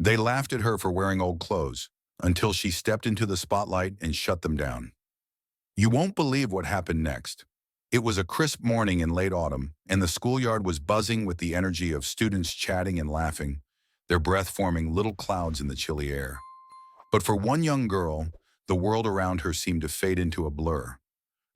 They laughed at her for wearing old clothes until she stepped into the spotlight and shut them down. You won't believe what happened next. It was a crisp morning in late autumn, and the schoolyard was buzzing with the energy of students chatting and laughing, their breath forming little clouds in the chilly air. But for one young girl, the world around her seemed to fade into a blur.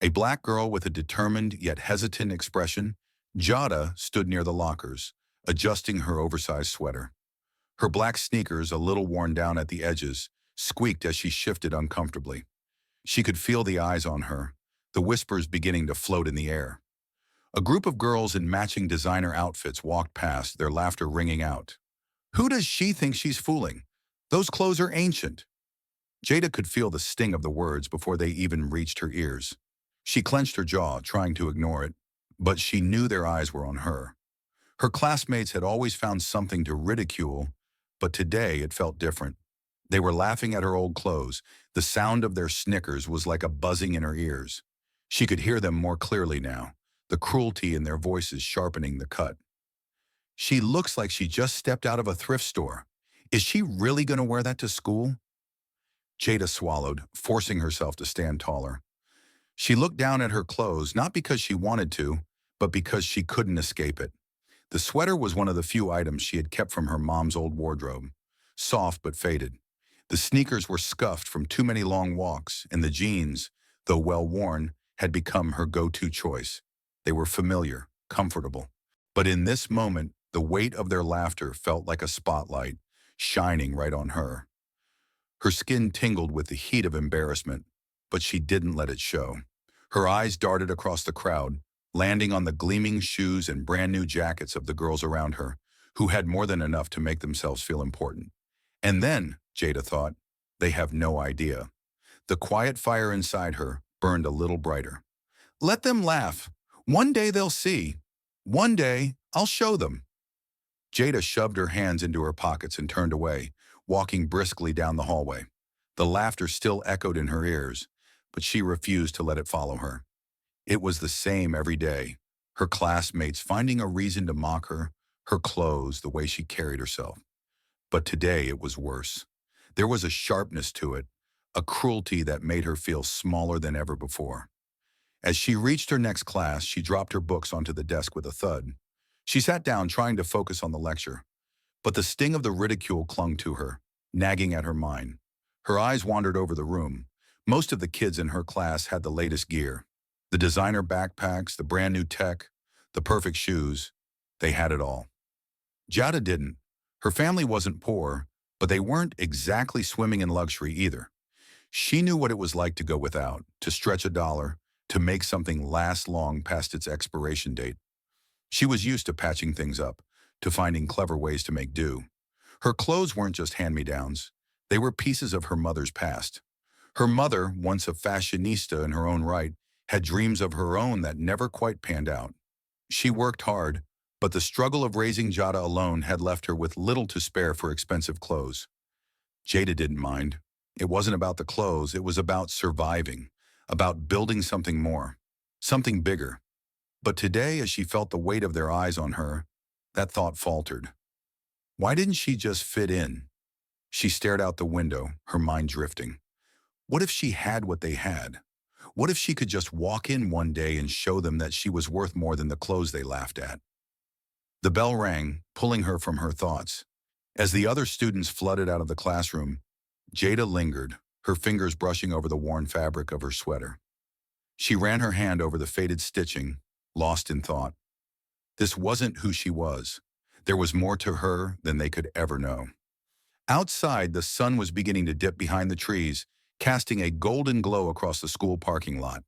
A black girl with a determined yet hesitant expression, Jada stood near the lockers, adjusting her oversized sweater. Her black sneakers, a little worn down at the edges, squeaked as she shifted uncomfortably. She could feel the eyes on her, the whispers beginning to float in the air. A group of girls in matching designer outfits walked past, their laughter ringing out. Who does she think she's fooling? Those clothes are ancient. Jada could feel the sting of the words before they even reached her ears. She clenched her jaw, trying to ignore it, but she knew their eyes were on her. Her classmates had always found something to ridicule, but today it felt different. They were laughing at her old clothes. The sound of their snickers was like a buzzing in her ears. She could hear them more clearly now, the cruelty in their voices sharpening the cut. She looks like she just stepped out of a thrift store. Is she really going to wear that to school? Jada swallowed, forcing herself to stand taller. She looked down at her clothes, not because she wanted to, but because she couldn't escape it. The sweater was one of the few items she had kept from her mom's old wardrobe, soft but faded. The sneakers were scuffed from too many long walks, and the jeans, though well-worn, had become her go-to choice. They were familiar, comfortable. But in this moment, the weight of their laughter felt like a spotlight, shining right on her. Her skin tingled with the heat of embarrassment, but she didn't let it show. Her eyes darted across the crowd, landing on the gleaming shoes and brand-new jackets of the girls around her, who had more than enough to make themselves feel important. And then, Jada thought, they have no idea. The quiet fire inside her burned a little brighter. Let them laugh. One day they'll see. One day, I'll show them. Jada shoved her hands into her pockets and turned away, walking briskly down the hallway. The laughter still echoed in her ears, but she refused to let it follow her. It was the same every day, her classmates finding a reason to mock her, her clothes, the way she carried herself. But today it was worse. There was a sharpness to it, a cruelty that made her feel smaller than ever before. As she reached her next class, she dropped her books onto the desk with a thud. She sat down trying to focus on the lecture, but the sting of the ridicule clung to her, nagging at her mind. Her eyes wandered over the room. Most of the kids in her class had the latest gear. The designer backpacks, the brand new tech, the perfect shoes. They had it all. Jada didn't. Her family wasn't poor, but they weren't exactly swimming in luxury either. She knew what it was like to go without, to stretch a dollar, to make something last long past its expiration date. She was used to patching things up, to finding clever ways to make do. Her clothes weren't just hand-me-downs. They were pieces of her mother's past. Her mother, once a fashionista in her own right, had dreams of her own that never quite panned out. She worked hard, but the struggle of raising Jada alone had left her with little to spare for expensive clothes. Jada didn't mind. It wasn't about the clothes, it was about surviving, about building something more, something bigger. But today, as she felt the weight of their eyes on her, that thought faltered. Why didn't she just fit in? She stared out the window, her mind drifting. What if she had what they had? What if she could just walk in one day and show them that she was worth more than the clothes they laughed at? The bell rang, pulling her from her thoughts. As the other students flooded out of the classroom, Jada lingered, her fingers brushing over the worn fabric of her sweater. She ran her hand over the faded stitching, lost in thought. This wasn't who she was. There was more to her than they could ever know. Outside, the sun was beginning to dip behind the trees, casting a golden glow across the school parking lot.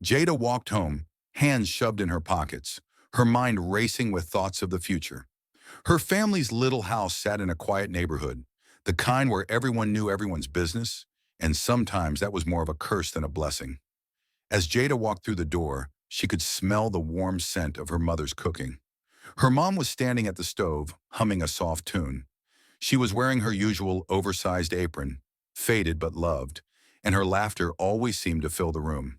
Jada walked home, hands shoved in her pockets, her mind racing with thoughts of the future. Her family's little house sat in a quiet neighborhood, the kind where everyone knew everyone's business, and sometimes that was more of a curse than a blessing. As Jada walked through the door, she could smell the warm scent of her mother's cooking. Her mom was standing at the stove, humming a soft tune. She was wearing her usual oversized apron, faded but loved, and her laughter always seemed to fill the room.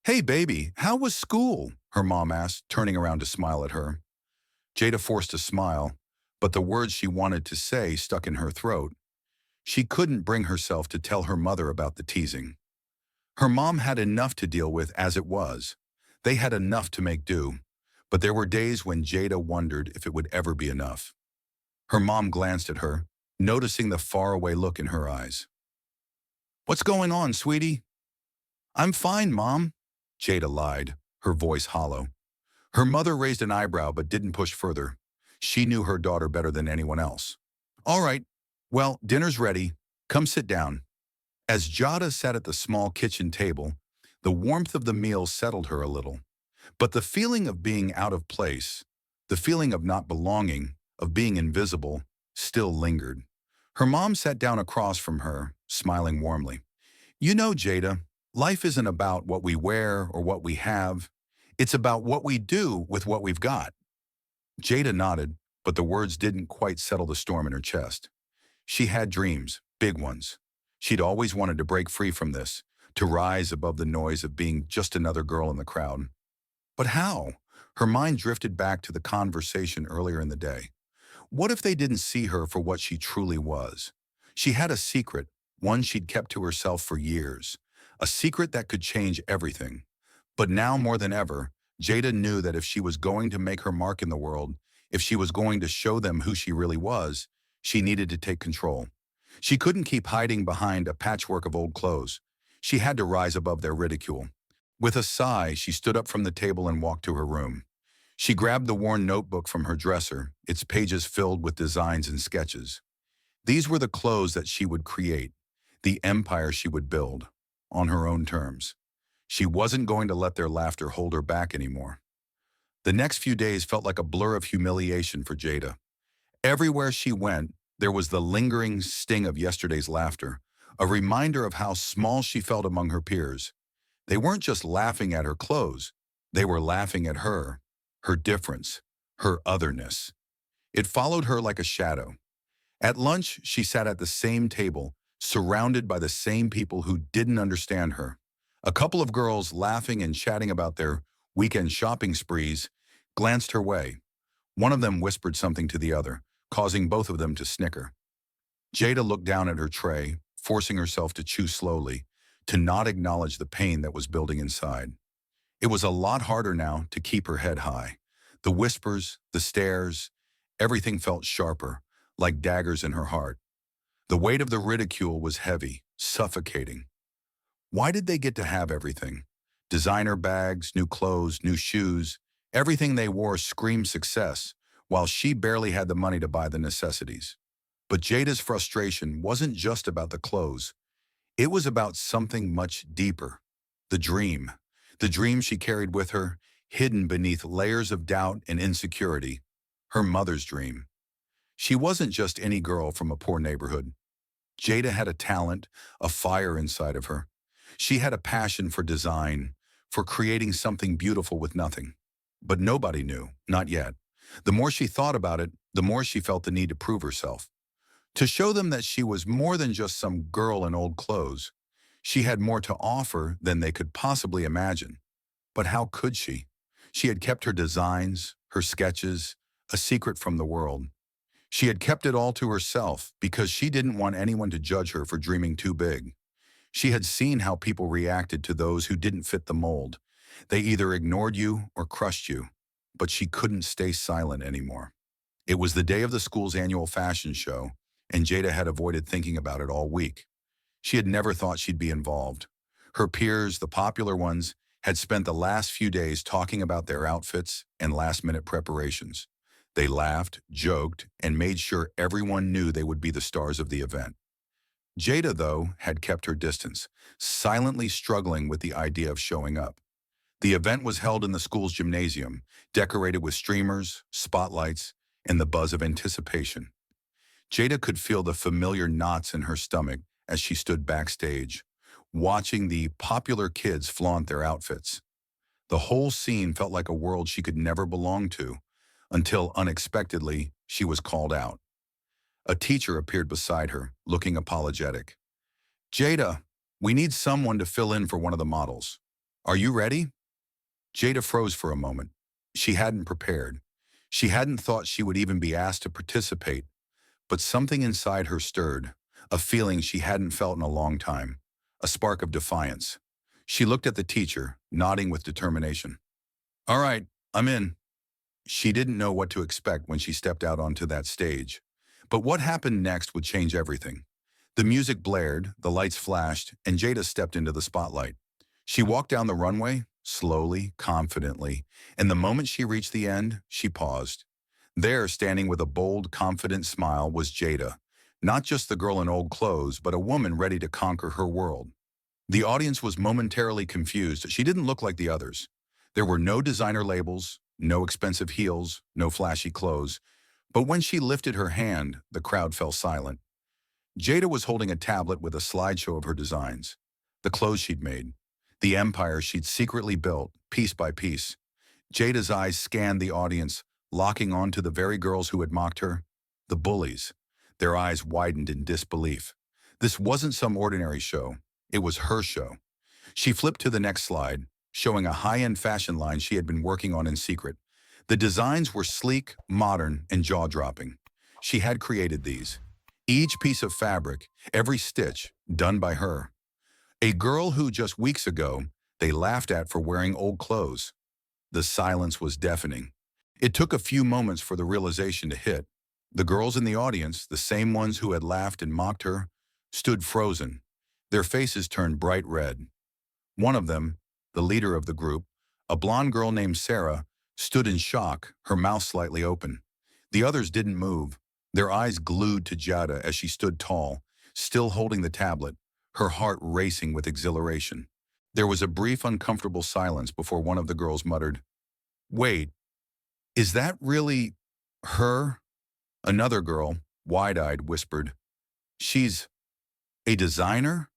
"Hey, baby, how was school?" her mom asked, turning around to smile at her. Jada forced a smile, but the words she wanted to say stuck in her throat. She couldn't bring herself to tell her mother about the teasing. Her mom had enough to deal with as it was. They had enough to make do, but there were days when Jada wondered if it would ever be enough. Her mom glanced at her, noticing the faraway look in her eyes. "What's going on, sweetie?" "I'm fine, Mom," Jada lied, her voice hollow. Her mother raised an eyebrow but didn't push further. She knew her daughter better than anyone else. "All right, well, dinner's ready. Come sit down." As Jada sat at the small kitchen table, the warmth of the meal settled her a little. But the feeling of being out of place, the feeling of not belonging, of being invisible, still lingered. Her mom sat down across from her, smiling warmly. "You know, Jada, life isn't about what we wear or what we have. It's about what we do with what we've got." Jada nodded, but the words didn't quite settle the storm in her chest. She had dreams, big ones. She'd always wanted to break free from this, to rise above the noise of being just another girl in the crowd. But how? Her mind drifted back to the conversation earlier in the day. What if they didn't see her for what she truly was? She had a secret, one she'd kept to herself for years, a secret that could change everything. But now more than ever, Jada knew that if she was going to make her mark in the world, if she was going to show them who she really was, she needed to take control. She couldn't keep hiding behind a patchwork of old clothes. She had to rise above their ridicule. With a sigh, she stood up from the table and walked to her room. She grabbed the worn notebook from her dresser, its pages filled with designs and sketches. These were the clothes that she would create, the empire she would build, on her own terms. She wasn't going to let their laughter hold her back anymore. The next few days felt like a blur of humiliation for Jada. Everywhere she went, there was the lingering sting of yesterday's laughter, a reminder of how small she felt among her peers. They weren't just laughing at her clothes, they were laughing at her difference, her otherness. It followed her like a shadow. At lunch, she sat at the same table, surrounded by the same people who didn't understand her. A couple of girls laughing and chatting about their weekend shopping sprees glanced her way. One of them whispered something to the other, causing both of them to snicker. Jada looked down at her tray, forcing herself to chew slowly, to not acknowledge the pain that was building inside. It was a lot harder now to keep her head high. The whispers, the stares, everything felt sharper, like daggers in her heart. The weight of the ridicule was heavy, suffocating. Why did they get to have everything? Designer bags, new clothes, new shoes. Everything they wore screamed success, while she barely had the money to buy the necessities. But Jada's frustration wasn't just about the clothes. It was about something much deeper. The dream. The dream she carried with her, hidden beneath layers of doubt and insecurity. Her mother's dream. She wasn't just any girl from a poor neighborhood. Jada had a talent, a fire inside of her. She had a passion for design, for creating something beautiful with nothing. But nobody knew, not yet. The more she thought about it, the more she felt the need to prove herself. To show them that she was more than just some girl in old clothes. She had more to offer than they could possibly imagine. But how could she? She had kept her designs, her sketches, a secret from the world. She had kept it all to herself because she didn't want anyone to judge her for dreaming too big. She had seen how people reacted to those who didn't fit the mold. They either ignored you or crushed you, but she couldn't stay silent anymore. It was the day of the school's annual fashion show, and Jada had avoided thinking about it all week. She had never thought she'd be involved. Her peers, the popular ones, had spent the last few days talking about their outfits and last-minute preparations. They laughed, joked, and made sure everyone knew they would be the stars of the event. Jada, though, had kept her distance, silently struggling with the idea of showing up. The event was held in the school's gymnasium, decorated with streamers, spotlights, and the buzz of anticipation. Jada could feel the familiar knots in her stomach as she stood backstage, watching the popular kids flaunt their outfits. The whole scene felt like a world she could never belong to, until unexpectedly she was called out. A teacher appeared beside her, looking apologetic. "Jada, we need someone to fill in for one of the models. Are you ready?" Jada froze for a moment. She hadn't prepared. She hadn't thought she would even be asked to participate, but something inside her stirred, a feeling she hadn't felt in a long time, a spark of defiance. She looked at the teacher, nodding with determination. "All right, I'm in." She didn't know what to expect when she stepped out onto that stage. But what happened next would change everything. The music blared, the lights flashed, and Jada stepped into the spotlight. She walked down the runway, slowly, confidently, and the moment she reached the end, she paused. There, standing with a bold, confident smile, was Jada. Not just the girl in old clothes, but a woman ready to conquer her world. The audience was momentarily confused. She didn't look like the others. There were no designer labels, no expensive heels, no flashy clothes. But when she lifted her hand, the crowd fell silent. Jada was holding a tablet with a slideshow of her designs, the clothes she'd made, the empire she'd secretly built, piece by piece. Jada's eyes scanned the audience, locking onto the very girls who had mocked her, the bullies. Their eyes widened in disbelief. This wasn't some ordinary show. It was her show. She flipped to the next slide, showing a high-end fashion line she had been working on in secret. The designs were sleek, modern, and jaw-dropping. She had created these. Each piece of fabric, every stitch, done by her. A girl who just weeks ago they laughed at for wearing old clothes. The silence was deafening. It took a few moments for the realization to hit. The girls in the audience, the same ones who had laughed and mocked her, stood frozen, their faces turned bright red. One of them, the leader of the group, a blonde girl named Sarah, stood in shock, her mouth slightly open. The others didn't move, their eyes glued to Jada as she stood tall, still holding the tablet, her heart racing with exhilaration. There was a brief, uncomfortable silence before one of the girls muttered, "Wait, is that really her?" Another girl, wide-eyed, whispered, "She's a designer?"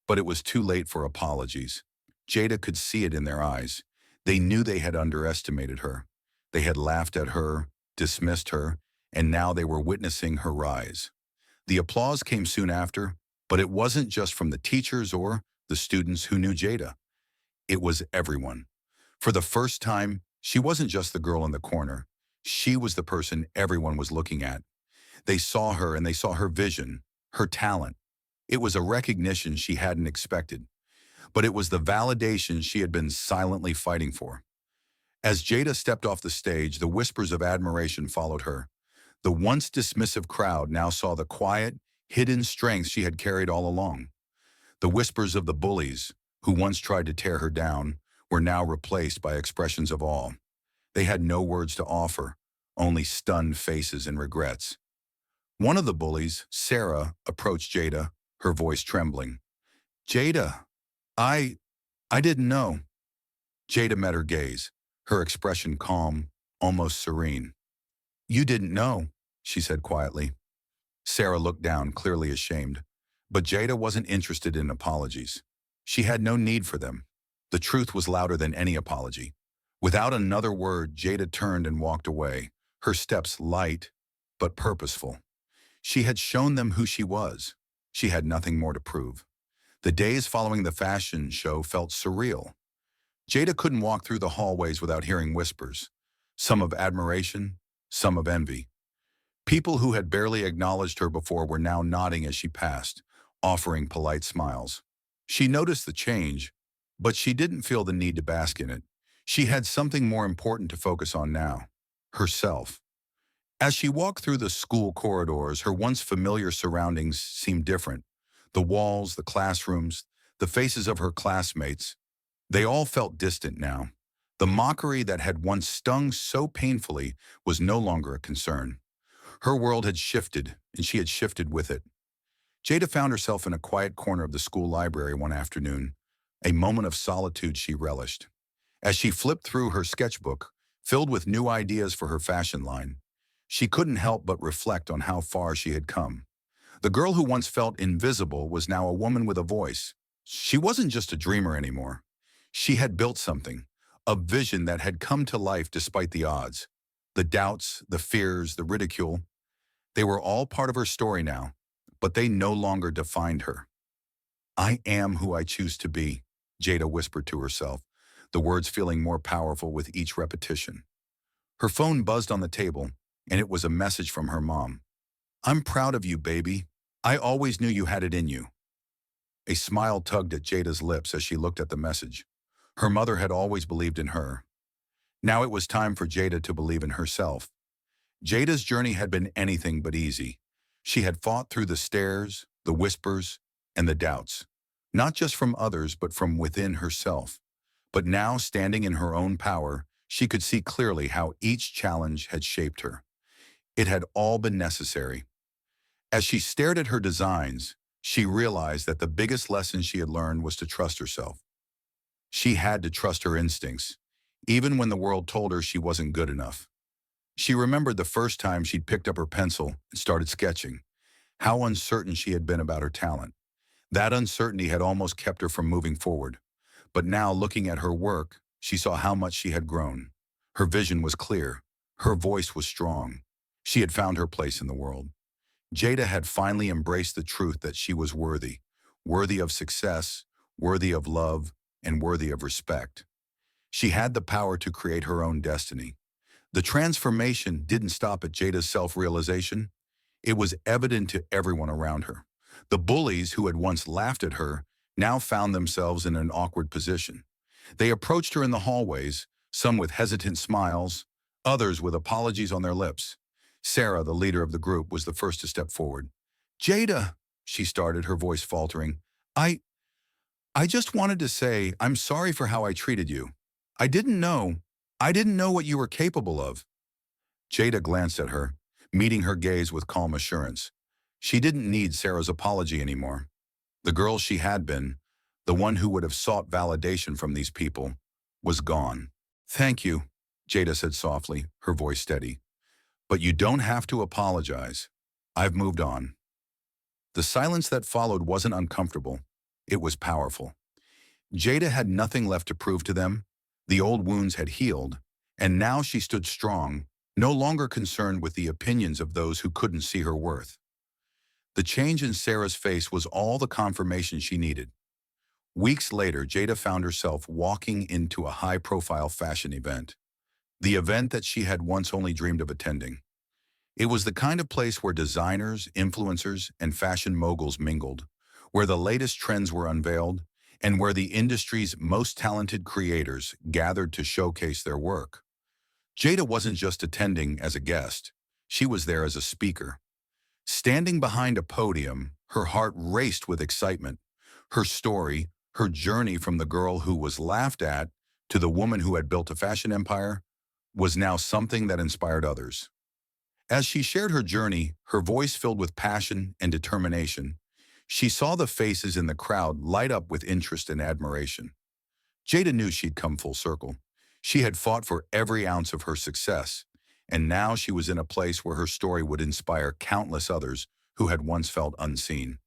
But it was too late for apologies. Jada could see it in their eyes. They knew they had underestimated her. They had laughed at her, dismissed her, and now they were witnessing her rise. The applause came soon after, but it wasn't just from the teachers or the students who knew Jada. It was everyone. For the first time, she wasn't just the girl in the corner. She was the person everyone was looking at. They saw her and they saw her vision, her talent. It was a recognition she hadn't expected, but it was the validation she had been silently fighting for. As Jada stepped off the stage, the whispers of admiration followed her. The once dismissive crowd now saw the quiet, hidden strength she had carried all along. The whispers of the bullies, who once tried to tear her down, were now replaced by expressions of awe. They had no words to offer, only stunned faces and regrets. One of the bullies, Sarah, approached Jada, her voice trembling. "Jada, I didn't know." Jada met her gaze, her expression calm, almost serene. "You didn't know," she said quietly. Sarah looked down, clearly ashamed. But Jada wasn't interested in apologies. She had no need for them. The truth was louder than any apology. Without another word, Jada turned and walked away, her steps light but purposeful. She had shown them who she was. She had nothing more to prove. The days following the fashion show felt surreal. Jada couldn't walk through the hallways without hearing whispers, some of admiration, some of envy. People who had barely acknowledged her before were now nodding as she passed, offering polite smiles. She noticed the change, but she didn't feel the need to bask in it. She had something more important to focus on now, herself. As she walked through the school corridors, her once familiar surroundings seemed different. The walls, the classrooms, the faces of her classmates, they all felt distant now. The mockery that had once stung so painfully was no longer a concern. Her world had shifted, and she had shifted with it. Jada found herself in a quiet corner of the school library one afternoon, a moment of solitude she relished. As she flipped through her sketchbook, filled with new ideas for her fashion line, she couldn't help but reflect on how far she had come. The girl who once felt invisible was now a woman with a voice. She wasn't just a dreamer anymore. She had built something, a vision that had come to life despite the odds. The doubts, the fears, the ridicule, they were all part of her story now, but they no longer defined her. "I am who I choose to be," Jada whispered to herself, the words feeling more powerful with each repetition. Her phone buzzed on the table, and it was a message from her mom. "I'm proud of you, baby. I always knew you had it in you." A smile tugged at Jada's lips as she looked at the message. Her mother had always believed in her. Now it was time for Jada to believe in herself. Jada's journey had been anything but easy. She had fought through the stares, the whispers, and the doubts, not just from others but from within herself. But now, standing in her own power, she could see clearly how each challenge had shaped her. It had all been necessary. As she stared at her designs, she realized that the biggest lesson she had learned was to trust herself. She had to trust her instincts, even when the world told her she wasn't good enough. She remembered the first time she'd picked up her pencil and started sketching, how uncertain she had been about her talent. That uncertainty had almost kept her from moving forward. But now, looking at her work, she saw how much she had grown. Her vision was clear. Her voice was strong. She had found her place in the world. Jada had finally embraced the truth that she was worthy, worthy of success, worthy of love, and worthy of respect. She had the power to create her own destiny. The transformation didn't stop at Jada's self-realization. It was evident to everyone around her. The bullies who had once laughed at her now found themselves in an awkward position. They approached her in the hallways, some with hesitant smiles, others with apologies on their lips. Sarah, the leader of the group, was the first to step forward. "Jada," she started, her voice faltering, I just wanted to say I'm sorry for how I treated you. I didn't know. I didn't know what you were capable of." Jada glanced at her, meeting her gaze with calm assurance. She didn't need Sarah's apology anymore. The girl she had been, the one who would have sought validation from these people, was gone. "Thank you," Jada said softly, her voice steady. "But you don't have to apologize. I've moved on." The silence that followed wasn't uncomfortable. It was powerful. Jada had nothing left to prove to them. The old wounds had healed, and now she stood strong, no longer concerned with the opinions of those who couldn't see her worth. The change in Sarah's face was all the confirmation she needed. Weeks later, Jada found herself walking into a high-profile fashion event, the event that she had once only dreamed of attending. It was the kind of place where designers, influencers, and fashion moguls mingled, where the latest trends were unveiled, and where the industry's most talented creators gathered to showcase their work. Jada wasn't just attending as a guest. She was there as a speaker. Standing behind a podium, her heart raced with excitement. Her story, her journey from the girl who was laughed at to the woman who had built a fashion empire, was now something that inspired others. As she shared her journey, her voice filled with passion and determination, she saw the faces in the crowd light up with interest and admiration. Jada knew she'd come full circle. She had fought for every ounce of her success, and now she was in a place where her story would inspire countless others who had once felt unseen.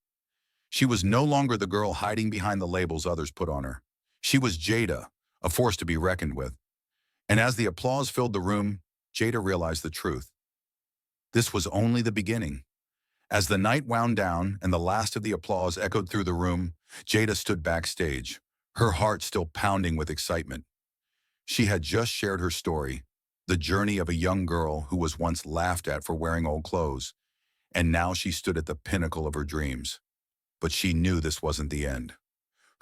She was no longer the girl hiding behind the labels others put on her. She was Jada, a force to be reckoned with. And as the applause filled the room, Jada realized the truth. This was only the beginning. As the night wound down and the last of the applause echoed through the room, Jada stood backstage, her heart still pounding with excitement. She had just shared her story, the journey of a young girl who was once laughed at for wearing old clothes, and now she stood at the pinnacle of her dreams. But she knew this wasn't the end.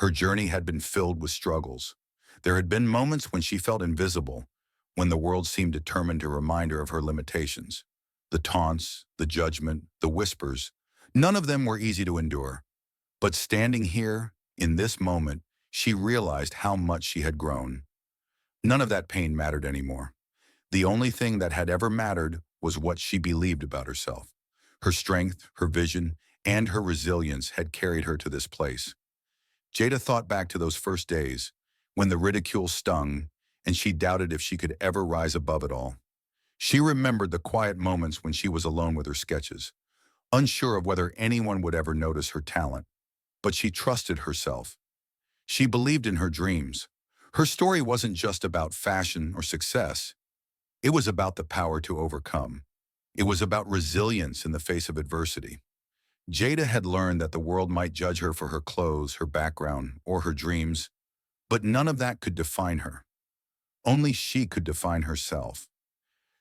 Her journey had been filled with struggles. There had been moments when she felt invisible, when the world seemed determined to remind her of her limitations. The taunts, the judgment, the whispers, none of them were easy to endure. But standing here, in this moment, she realized how much she had grown. None of that pain mattered anymore. The only thing that had ever mattered was what she believed about herself. Her strength, her vision, and her resilience had carried her to this place. Jada thought back to those first days, when the ridicule stung, and she doubted if she could ever rise above it all. She remembered the quiet moments when she was alone with her sketches, unsure of whether anyone would ever notice her talent. But she trusted herself. She believed in her dreams. Her story wasn't just about fashion or success. It was about the power to overcome. It was about resilience in the face of adversity. Jada had learned that the world might judge her for her clothes, her background, or her dreams, but none of that could define her. Only she could define herself.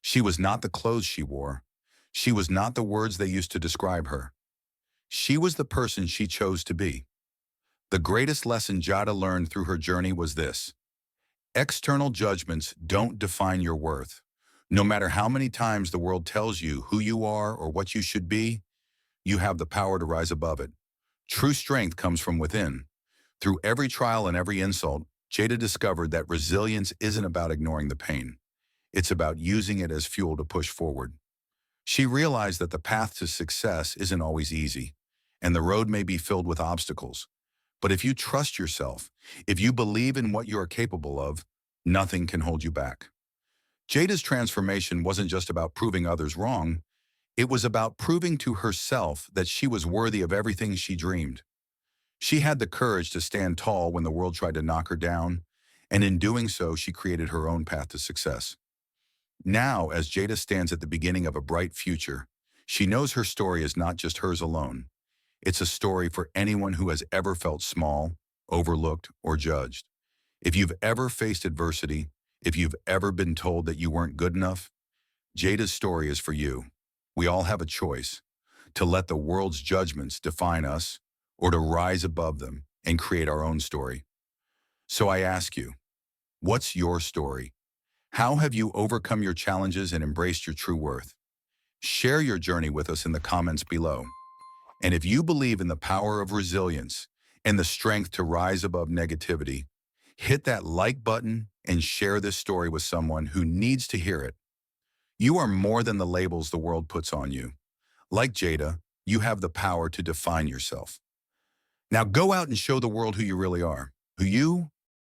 She was not the clothes she wore. She was not the words they used to describe her. She was the person she chose to be. The greatest lesson Jada learned through her journey was this: external judgments don't define your worth. No matter how many times the world tells you who you are or what you should be, you have the power to rise above it. True strength comes from within. Through every trial and every insult, Jada discovered that resilience isn't about ignoring the pain. It's about using it as fuel to push forward. She realized that the path to success isn't always easy, and the road may be filled with obstacles. But if you trust yourself, if you believe in what you are capable of, nothing can hold you back. Jada's transformation wasn't just about proving others wrong. It was about proving to herself that she was worthy of everything she dreamed. She had the courage to stand tall when the world tried to knock her down, and in doing so, she created her own path to success. Now, as Jada stands at the beginning of a bright future, she knows her story is not just hers alone. It's a story for anyone who has ever felt small, overlooked, or judged. If you've ever faced adversity, if you've ever been told that you weren't good enough, Jada's story is for you. We all have a choice: to let the world's judgments define us, or to rise above them and create our own story. So I ask you, what's your story? How have you overcome your challenges and embraced your true worth? Share your journey with us in the comments below. And if you believe in the power of resilience and the strength to rise above negativity, hit that like button and share this story with someone who needs to hear it. You are more than the labels the world puts on you. Like Jada, you have the power to define yourself. Now go out and show the world who you really are, who you